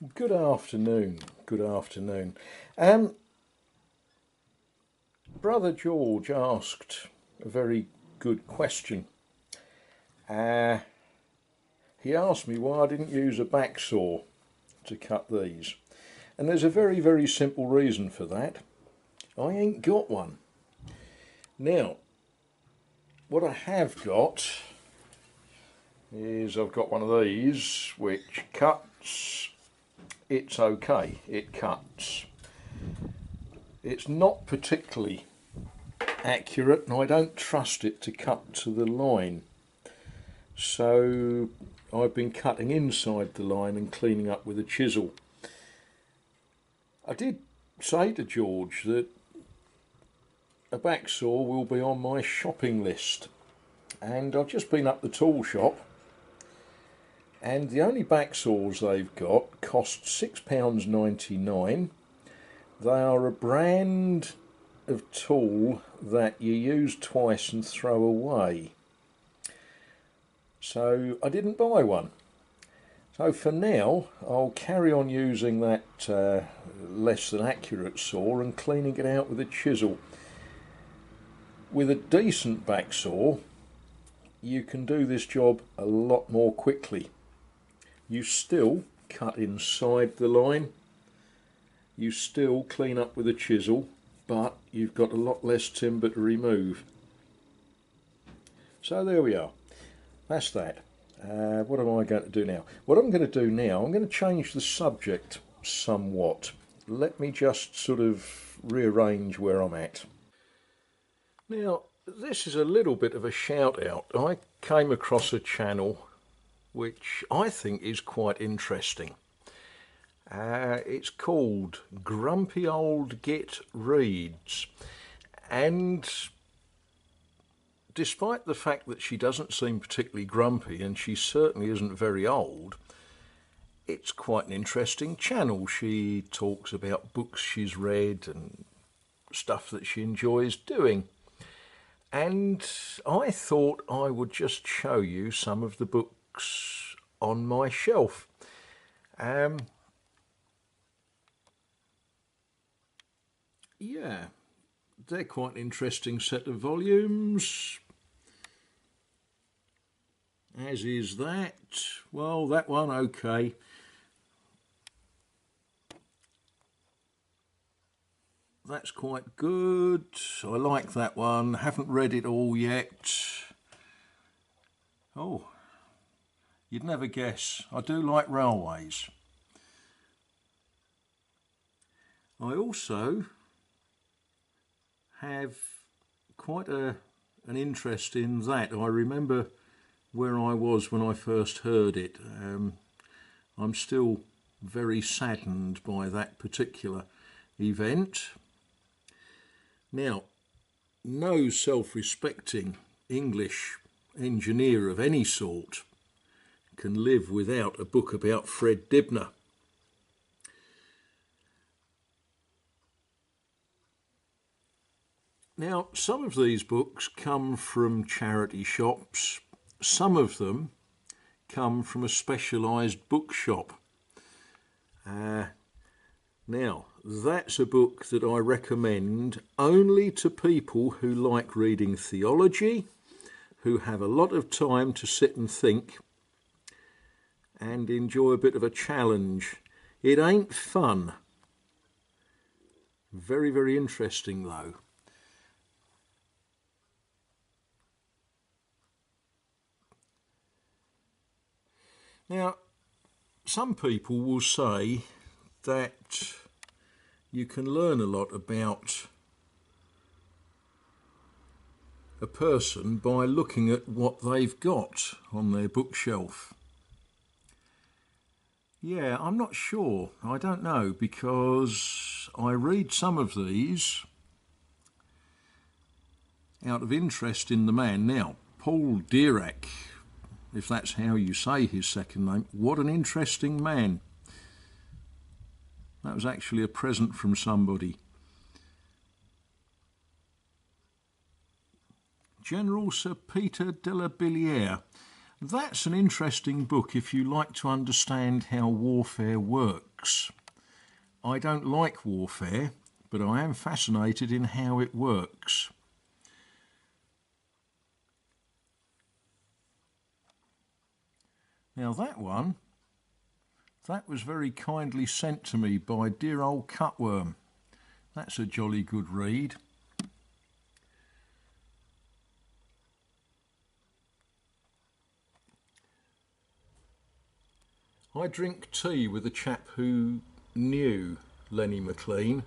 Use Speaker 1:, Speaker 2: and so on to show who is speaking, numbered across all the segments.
Speaker 1: Good afternoon. Good afternoon. Brother George asked a very good question. He asked me why I didn't use a backsaw to cut these. And there's a very, very simple reason for that. I ain't got one. Now, what I have got is I've got one of these which cuts. It's okay, it cuts. It's not particularly accurate and I don't trust it to cut to the line. So I've been cutting inside the line and cleaning up with a chisel. I did say to George that a backsaw will be on my shopping list, and I've just been up the tool shop and the only backsaws they've got cost £6.99. They are a brand of tool that you use twice and throw away. So I didn't buy one. So for now I'll carry on using that less than accurate saw and cleaning it out with a chisel. With a decent backsaw you can do this job a lot more quickly. You still cut inside the line, you still clean up with a chisel, but you've got a lot less timber to remove. So there we are, that's that. What am I going to do now? What I'm going to do now, I'm going to change the subject somewhat. Let me just sort of rearrange where I'm at. Now, this is a little bit of a shout out. I came across a channel which I think is quite interesting. It's called Grumpy Old Git Reads, and despite the fact that she doesn't seem particularly grumpy and she certainly isn't very old, it's quite an interesting channel. She talks about books she's read and stuff that she enjoys doing. And I thought I would just show you some of the books on my shelf. Yeah, they're quite an interesting set of volumes. As is that. Well, that one, okay. That's quite good. I like that one. Haven't read it all yet. Oh, you'd never guess. I do like railways. I also have quite an interest in that. I remember where I was when I first heard it. I'm still very saddened by that particular event. Now, no self-respecting English engineer of any sort can live without a book about Fred Dibner. Now, some of these books come from charity shops, some of them come from a specialised bookshop. Now, that's a book that I recommend only to people who like reading theology, who have a lot of time to sit and think and enjoy a bit of a challenge. It ain't fun. Very, very interesting though. Now, some people will say that you can learn a lot about a person by looking at what they've got on their bookshelf. Yeah, I'm not sure. I don't know, because I read some of these out of interest in the man. Now, Paul Dirac, if that's how you say his second name, what an interesting man. That was actually a present from somebody. General Sir Peter de la Billière. That's an interesting book if you like to understand how warfare works. I don't like warfare, but I am fascinated in how it works. Now that was very kindly sent to me by dear old Cutworm. That's a jolly good read. I drink tea with a chap who knew Lenny McLean.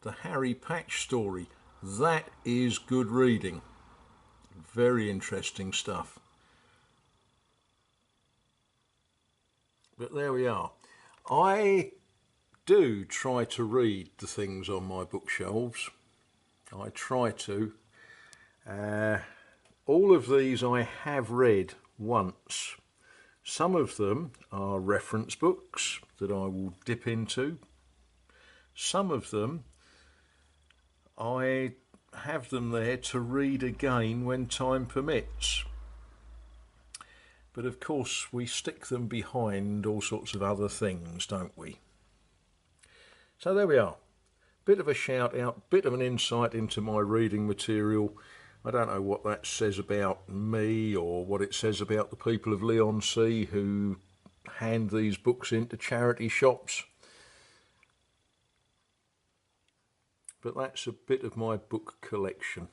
Speaker 1: The Harry Patch story, that is good reading. Very interesting stuff. But there we are. I do try to read the things on my bookshelves. I try to. All of these I have read once. Some of them are reference books that I will dip into. Some of them I have them there to read again when time permits. But of course we stick them behind all sorts of other things, don't we? So there we are. Bit of a shout out, bit of an insight into my reading material. I don't know what that says about me or what it says about the people of Leigh-on-Sea who hand these books into charity shops. But that's a bit of my book collection.